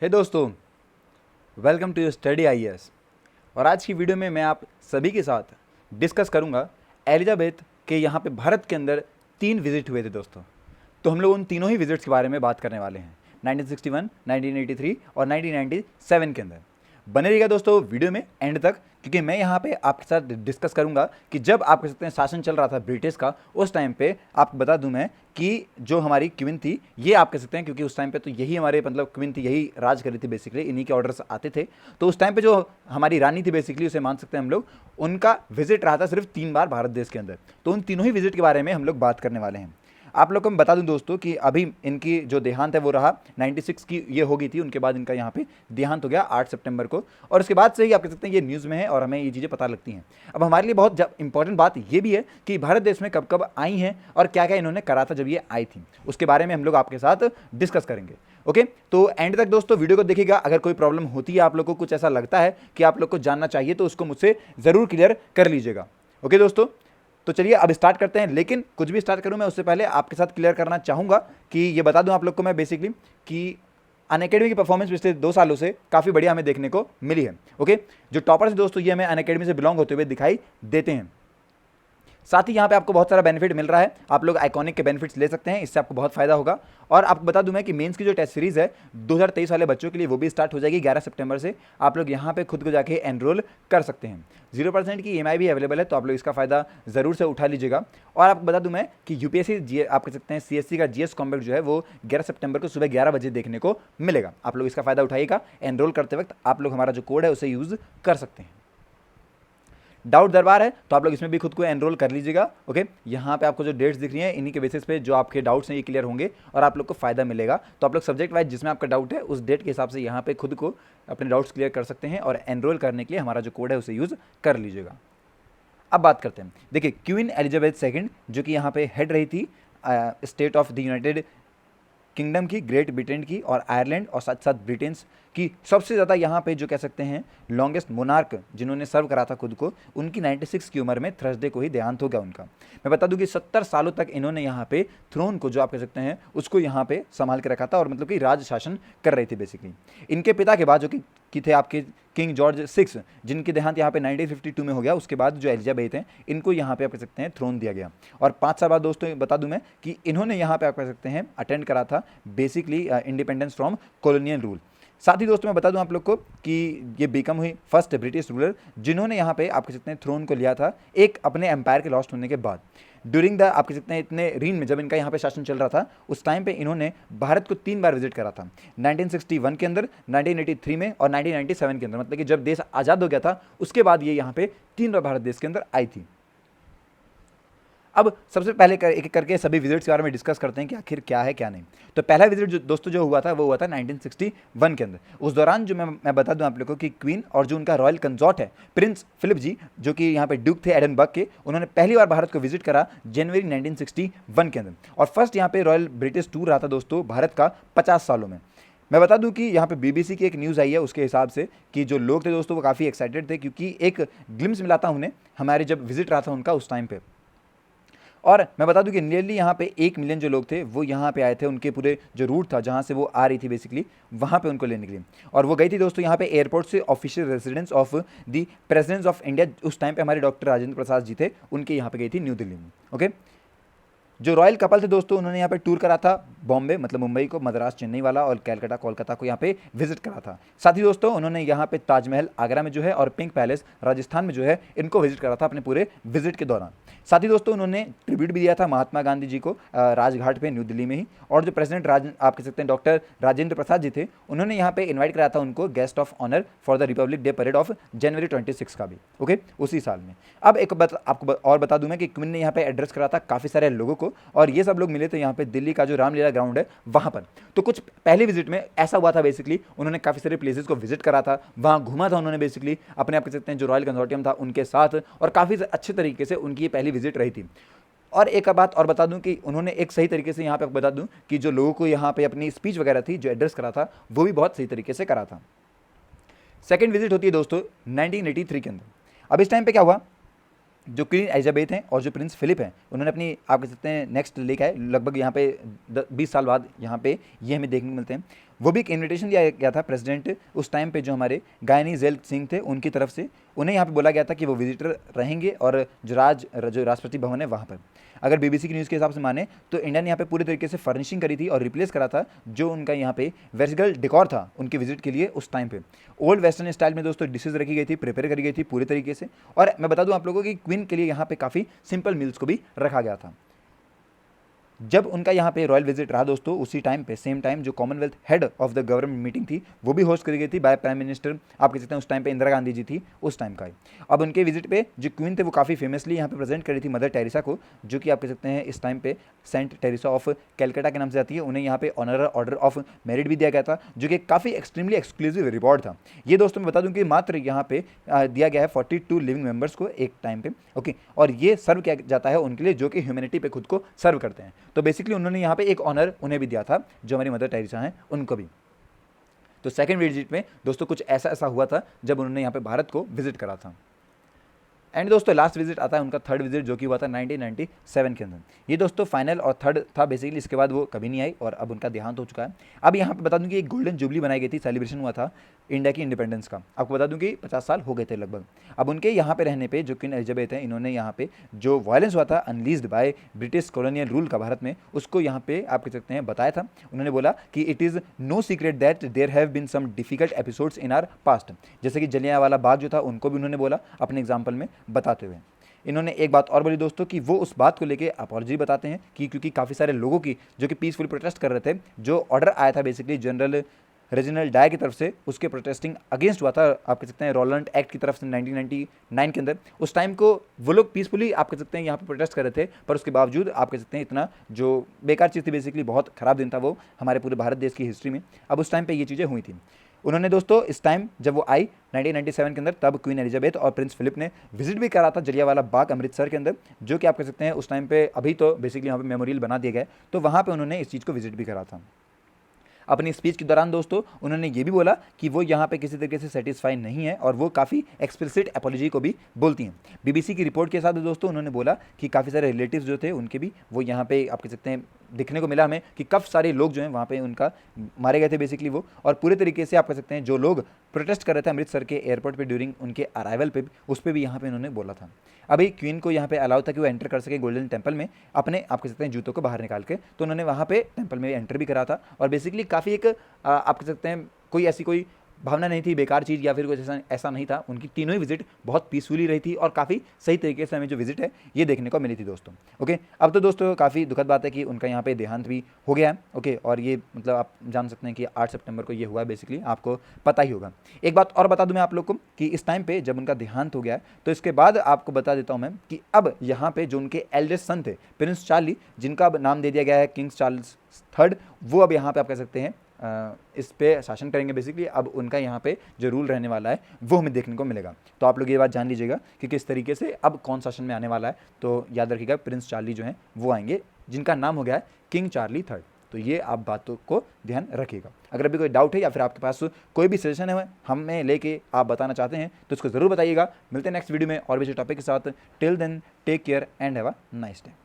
हे दोस्तों, welcome to your study IAS. और आज की वीडियो में मैं आप सभी के साथ डिस्कस करूंगा एलिजाबेथ के यहाँ पे भारत के अंदर 3 विजिट हुए थे दोस्तों। तो हम लोग उन तीनों ही विजिट्स के बारे में बात करने वाले हैं, 1961, 1983 और 1997 के अंदर। बने रहिएगा दोस्तों वीडियो में एंड तक, क्योंकि मैं यहाँ पे आपके साथ डिस्कस करूंगा कि जब आप कह सकते हैं शासन चल रहा था ब्रिटिश का, उस टाइम पे आपको बता दूं मैं कि जो हमारी क्वीन थी, ये आप कह सकते हैं, क्योंकि उस टाइम पे तो यही हमारे मतलब क्वीन थी, यही राज कर रही थी बेसिकली, इन्हीं के ऑर्डर्स आते थे। तो उस टाइम पे जो हमारी रानी थी बेसिकली, उसे मान सकते हैं हम लोग, उनका विजिट रहा था सिर्फ 3 बार भारत देश के अंदर। तो उन तीनों ही विजिट के बारे में हम लोग बात करने वाले हैं। आप लोग को मैं बता दूं दोस्तों कि अभी इनकी जो देहांत है वो रहा 96 की ये हो गई थी, उनके बाद इनका यहाँ पे देहांत हो गया 8 सितंबर को। और उसके बाद से ही आप कह सकते हैं ये न्यूज़ में है और हमें ये चीज़ें पता लगती हैं। अब हमारे लिए बहुत इंपॉर्टेंट बात ये भी है कि भारत देश में कब कब आई हैं और क्या क्या इन्होंने करा था जब ये आई थी, उसके बारे में हम लोग आपके साथ डिस्कस करेंगे। ओके, तो एंड तक दोस्तों वीडियो को देखिएगा। अगर कोई प्रॉब्लम होती है, आप लोग को कुछ ऐसा लगता है कि आप लोग को जानना चाहिए, तो उसको मुझसे ज़रूर क्लियर कर लीजिएगा। ओके दोस्तों, तो चलिए अब स्टार्ट करते हैं। लेकिन कुछ भी स्टार्ट करूं मैं उससे पहले आपके साथ क्लियर करना चाहूँगा कि ये बता दूं आप लोग को मैं बेसिकली कि अनअकैडमी की परफॉर्मेंस पिछले 2 सालों से काफ़ी बढ़िया हमें देखने को मिली है। ओके, जो टॉपर्स दोस्तों ये हमें अनअकैडमी से बिलोंग होते हुए दिखाई देते हैं। साथ ही यहाँ पे आपको बहुत सारा बेनिफिट मिल रहा है, आप लोग आइकॉनिक के बेनिफिट्स ले सकते हैं, इससे आपको बहुत फायदा होगा। और आपको बता दूं मैं कि मेंस की जो टेस्ट सीरीज़ है 2023 वाले बच्चों के लिए, वो भी स्टार्ट हो जाएगी 11 सितंबर से। आप लोग यहाँ पे खुद को जाके एनरोल कर सकते हैं। 0% की EMI भी अवेलेबल है, तो आप लोग इसका फायदा ज़रूर से उठा लीजिएगा। और आपको बता दूं मैं कि यूपीएससी आप कह सकते हैं CSC का GS कॉम्बैक्ट जो है वो 11 सितंबर को सुबह 11 बजे देखने को मिलेगा। आप लोग इसका फायदा उठाइएगा। एनरोल करते वक्त आप लोग हमारा जो कोड है उसे यूज़ कर सकते हैं। डाउट दरबार है, तो आप लोग इसमें भी खुद को एनरोल कर लीजिएगा। ओके, यहाँ पे आपको जो डेट्स दिख रही हैं, इन्हीं के बेसिस पे जो आपके डाउट्स हैं ये क्लियर होंगे और आप लोग को फायदा मिलेगा। तो आप लोग सब्जेक्ट वाइज जिसमें आपका डाउट है उस डेट के हिसाब से यहाँ पे खुद को अपने डाउट्स क्लियर कर सकते हैं और एनरोल करने के लिए हमारा जो कोड है उसे यूज़ कर लीजिएगा। अब बात करते हैं, देखिए क्वीन एलिजाबेथ सेकंड जो कि यहाँ पे हेड रही थी state of the United kingdom की, ग्रेट ब्रिटेन की और आयरलैंड और साथ साथ ब्रिटेन की सबसे ज़्यादा यहाँ पे जो कह सकते हैं लॉन्गेस्ट मोनार्क जिन्होंने सर्व करा था खुद को, उनकी 96 की उम्र में थर्सडे को ही देहांत हो गया उनका। मैं बता दूं कि 70 सालों तक इन्होंने यहाँ पे थ्रोन को जो आप कह सकते हैं उसको यहाँ पे संभाल के रखा था और मतलब कि राज शासन कर रही थी बेसिकली। इनके पिता के बाद जो कि थे आपके किंग जॉर्ज 6, जिनके देहांत यहाँ पे 1952 में हो गया, उसके बाद जो एलिजाबेथ हैं इनको यहाँ पे आप कह सकते हैं थ्रोन दिया गया। और 5 साल बाद दोस्तों बता दूं मैं कि इन्होंने यहाँ पे आप कह सकते हैं अटेंड करा था basically independence from colonial rule. साथ ही दोस्तों मैं बता दूं आप लोग को कि ये बिकम हुई फर्स्ट ब्रिटिश रूलर जिन्होंने यहाँ पे आप कह सकते हैं थ्रोन को लिया था एक अपने एम्पायर के लॉस्ट होने के बाद। ड्यूरिंग द आप कह सकते हैं इतने रीन में जब इनका यहाँ पे शासन चल रहा था, उस टाइम पे इन्होंने भारत को 3 बार विजिट करा था, 1961 के अंदर, 1983 में और 1997 के अंदर। मतलब कि जब देश आज़ाद हो गया था उसके बाद ये यहाँ पे 3 बार भारत देश के अंदर आई थी। अब सबसे पहले एक एक करके सभी विजिट्स के बारे में डिस्कस करते हैं कि आखिर क्या है क्या नहीं। तो पहला विजिट जो दोस्तों जो हुआ था वो हुआ था 1961 के अंदर। उस दौरान जो मैं बता दूं आप लोगों को कि क्वीन और जो उनका रॉयल कंसॉर्ट है प्रिंस फिलिप जी, जो कि यहाँ पे ड्यूक थे एडनबर्ग के, उन्होंने पहली बार भारत को विजिट करा जनवरी 1961 के अंदर। और फर्स्ट यहाँ पे रॉयल ब्रिटिश टूर रहा था दोस्तों भारत का 50 सालों में। मैं बता दूं कि यहाँ पे BBC की एक न्यूज़ आई है उसके हिसाब से कि जो लोग थे दोस्तों वो काफ़ी एक्साइटेड थे, क्योंकि एक ग्लिम्स मिला था उन्हें हमारे जब विजिट रहा था उनका उस टाइम पे। और मैं बता दूं कि नियरली यहाँ पे 1 मिलियन जो लोग थे वो यहाँ पे आए थे, उनके पूरे जो रूट था जहाँ से वो आ रही थी बेसिकली वहाँ पे उनको लेने के लिए। और वो गई थी दोस्तों यहाँ पे एयरपोर्ट से official residence of the president of India, उस टाइम पे हमारे डॉक्टर राजेंद्र प्रसाद जी थे, उनके यहाँ पे गई थी न्यू दिल्ली में। ओके, जो रॉयल कपल थे दोस्तों उन्होंने यहाँ पे टूर करा था बॉम्बे मतलब मुंबई को, मद्रास चेन्नई वाला और कैलकाटा कोलकाता को यहाँ पे विजिट करा था। साथ ही दोस्तों उन्होंने यहाँ पे ताजमहल आगरा में जो है और पिंक पैलेस राजस्थान में जो है इनको विजिट करा था अपने पूरे विजिट के दौरान। साथ ही दोस्तों उन्होंने ट्रिब्यूट भी दिया था महात्मा गांधी जी को राजघाट पे न्यू दिल्ली में ही। और जो प्रेसिडेंट आप कह सकते हैं डॉक्टर राजेंद्र प्रसाद जी थे, उन्होंने यहाँ पे इन्वाइट कराया था उनको guest of honour for the republic day parade of January 26 का भी। ओके, उसी साल में। अब एक बात आपको और बता दूं मैं कि क्वीन ने यहाँ पे एड्रेस करा था काफ़ी सारे लोगों को, और ये सब लोग मिले थे यहाँ पे दिल्ली का जो रामलीला ग्राउंड है वहाँ पर। तो कुछ पहले विजिट में ऐसा हुआ था बेसिकली, उन्होंने काफ़ी सारे प्लेसेस को विजिट करा था, वहाँ घूमा था उन्होंने बेसिकली अपने आप कह सकते हैं जो रॉयल कंसोर्टियम था उनके साथ, और काफ़ी अच्छे तरीके से उनकी ये पहली विजिट रही थी। और एक बात और बता दूं कि उन्होंने एक सही तरीके से यहाँ पे बता दूं कि जो लोगों को यहाँ पे अपनी स्पीच वगैरह थी जो एड्रेस करा था वो भी बहुत सही तरीके से करा था। सेकंड विजिट होती है दोस्तों 1983 के अंदर। अब इस टाइम पे क्या हुआ, जो क्वीन एलिजाबेथ हैं और जो प्रिंस फिलिप हैं उन्होंने अपनी आप कह सकते हैं नेक्स्ट लेक है लगभग यहाँ पे 20 साल बाद यहाँ पे ये हमें देखने को मिलते हैं। वो भी एक इन्विटेशन दिया गया था प्रेसिडेंट उस टाइम पे जो हमारे गायनी ज़ैल सिंह थे उनकी तरफ से, उन्हें यहाँ पे बोला गया था कि वो विजिटर रहेंगे और जो राष्ट्रपति भवन है वहाँ पर। अगर बीबीसी की न्यूज़ के हिसाब से माने तो इंडिया ने यहाँ पे पूरी तरीके से फर्निशिंग करी थी और रिप्लेस करा था जो उनका यहाँ पे वेस्टगल डेकोर था उनके विजिट के लिए उस टाइम पे। ओल्ड वेस्टर्न स्टाइल में दोस्तों डिशेज रखी गई थी, प्रिपेयर करी गई थी पूरी तरीके से। और मैं बता दूं आप लोगों को कि क्वीन के लिए यहाँ पे काफ़ी सिंपल मील्स को भी रखा गया था। जब उनका यहाँ पे रॉयल विजिट रहा दोस्तों, उसी टाइम पे सेम टाइम जो Commonwealth head of the government meeting थी वो भी होस्ट करी गई थी बाय प्राइम मिनिस्टर, आप कह सकते हैं उस टाइम पे इंदिरा गांधी जी थी उस टाइम का। अब उनके विजिट पे जो क्वीन थे वो काफ़ी फेमसली यहाँ पे प्रेजेंट करी थी मदर टेरेसा को, जो कि आप कह सकते हैं इस टाइम पे सेंट टेरेसा ऑफ कैलकाटा के नाम से आती है। उन्हें यहाँ पे ऑनरर ऑर्डर ऑफ मेरिट भी दिया गया था, जो कि काफ़ी एक्सट्रीमली एक्सक्लूसिव रिवॉर्ड था। ये दोस्तों मैं बता दूं कि मात्र यहाँ पे दिया गया है 42 लिविंग मेंबर्स को एक टाइम पे, ओके। और ये सर्व किया जाता है उनके लिए जो कि ह्यूमैनिटी पे खुद को सर्व करते हैं। तो बेसिकली उन्होंने यहाँ पे एक ऑनर उन्हें भी दिया था जो हमारी मदर टेरेसा हैं उनको भी। तो सेकंड विजिट में दोस्तों कुछ ऐसा हुआ था जब उन्होंने यहाँ पे भारत को विजिट करा था। एंड दोस्तों लास्ट विजिट आता है उनका थर्ड विजिट जो कि हुआ था 1997 के अंदर। ये दोस्तों फाइनल और थर्ड था बेसिकली, इसके बाद वो कभी नहीं आई और अब उनका देहांत हो चुका है। अब यहाँ पे बता दूं कि एक गोल्डन जुबली बनाई गई थी, सेलिब्रेशन हुआ था इंडिया की इंडिपेंडेंस का। आपको बता दूं कि 50 साल हो गए थे लगभग। अब उनके यहाँ पे रहने पे जो क्वीन एलिजाबेथ हैं, इन्होंने यहाँ पे जो वायलेंस हुआ था अनलीज्ड बाय ब्रिटिश कॉलोनियल रूल का भारत में, उसको यहाँ पे आप कह सकते हैं बताया था। उन्होंने बोला कि it is no secret that there have been some difficult episodes in our past. जैसे कि जलियांवाला बाग जो था उनको भी उन्होंने बोला अपने एग्जाम्पल में बताते हुए। इन्होंने एक बात और बोली दोस्तों कि वो उस बात को लेके अपॉलजी बताते हैं कि क्योंकि काफ़ी सारे लोगों की जो कि पीसफुल प्रोटेस्ट कर रहे थे, जो ऑर्डर आया था बेसिकली जनरल रेजिनल डाय की तरफ से, उसके प्रोटेस्टिंग अगेंस्ट हुआ था आप कह सकते हैं रोलैंड एक्ट की तरफ से 1999 के अंदर। उस टाइम को वो लोग पीसफुली आप कह सकते हैं यहाँ पे प्रोटेस्ट कर रहे थे, पर उसके बावजूद आप कह सकते हैं इतना जो बेकार चीज़ थी, बेसिकली बहुत ख़राब दिन था वो हमारे पूरे भारत देश की हिस्ट्री में। अब उस टाइम पर ये चीज़ें हुई थी। उन्होंने दोस्तों इस टाइम जब वो आई 1997 के अंदर, तब क्वीन एलिजाबेथ और प्रिंस फिलिप ने विजिट भी करा था जलियांवाला बाग अमृतसर के अंदर, जो कि आप कह सकते हैं उस टाइम पे अभी तो बेसिकली यहाँ पे मेमोरियल बना दिया गया, तो वहाँ पे उन्होंने इस चीज़ को विजिट भी करा था। अपनी स्पीच के दौरान दोस्तों उन्होंने ये भी बोला कि वो यहाँ पे किसी तरीके से सेटिस्फाई नहीं है और वो काफ़ी एक्सप्लिसिट अपॉलॉजी को भी बोलती हैं। बीबीसी की रिपोर्ट के साथ दोस्तों उन्होंने बोला कि काफ़ी सारे रिलेटिव्स जो थे उनके भी वो यहाँ पे आप कह सकते हैं दिखने को मिला हमें कि काफ़ी सारे लोग जो हैं वहाँ पे उनका मारे गए थे बेसिकली वो, और पूरे तरीके से आप कह सकते हैं जो लोग प्रोटेस्ट कर रहे थे अमृतसर के एयरपोर्ट पे ड्यूरिंग उनके अराइवल पे, उस पर भी यहाँ पे उन्होंने बोला था। अभी क्वीन को यहाँ पे अलाउ था कि वो एंटर कर सके गोल्डन टेम्पल में अपने आप कह सकते हैं जूतों को बाहर निकाल के, तो उन्होंने वहाँ पे टेम्पल में एंटर भी करा था। और बेसिकली काफ़ी एक आप कह सकते हैं कोई ऐसी कोई भावना नहीं थी बेकार चीज़ या फिर कुछ ऐसा नहीं था। उनकी तीनों ही विजिट बहुत पीसफुली रही थी और काफ़ी सही तरीके से हमें जो विजिट है ये देखने को मिली थी दोस्तों। ओके, अब तो दोस्तों काफ़ी दुखद बात है कि उनका यहाँ पे देहांत भी हो गया है। ओके, और ये मतलब आप जान सकते हैं कि 8 सितंबर को ये हुआ है, बेसिकली आपको पता ही होगा। एक बात और बता दूं मैं आप लोग को कि इस टाइम पे जब उनका देहांत हो गया है तो इसके बाद आपको बता देता हूँ मैं कि अब यहाँ पे जो उनके एल्डेस्ट सन थे प्रिंस चार्ली, जिनका अब नाम दे दिया गया है किंग्स चार्ल्स थर्ड, वो अब यहाँ पे आप कह सकते हैं इस पे शासन करेंगे। बेसिकली अब उनका यहाँ पे जो रूल रहने वाला है वो हमें देखने को मिलेगा। तो आप लोग ये बात जान लीजिएगा कि किस तरीके से अब कौन शासन में आने वाला है। तो याद रखिएगा प्रिंस चार्ली जो हैं वो आएंगे, जिनका नाम हो गया है किंग चार्ली थर्ड। तो ये आप बातों को ध्यान रखिएगा। अगर अभी कोई डाउट है या फिर आपके पास कोई भी सजेशन है हमें लेके आप बताना चाहते हैं तो इसको ज़रूर बताइएगा। मिलते हैं नेक्स्ट वीडियो में और भी टॉपिक के साथ। Till then take care and have a nice day.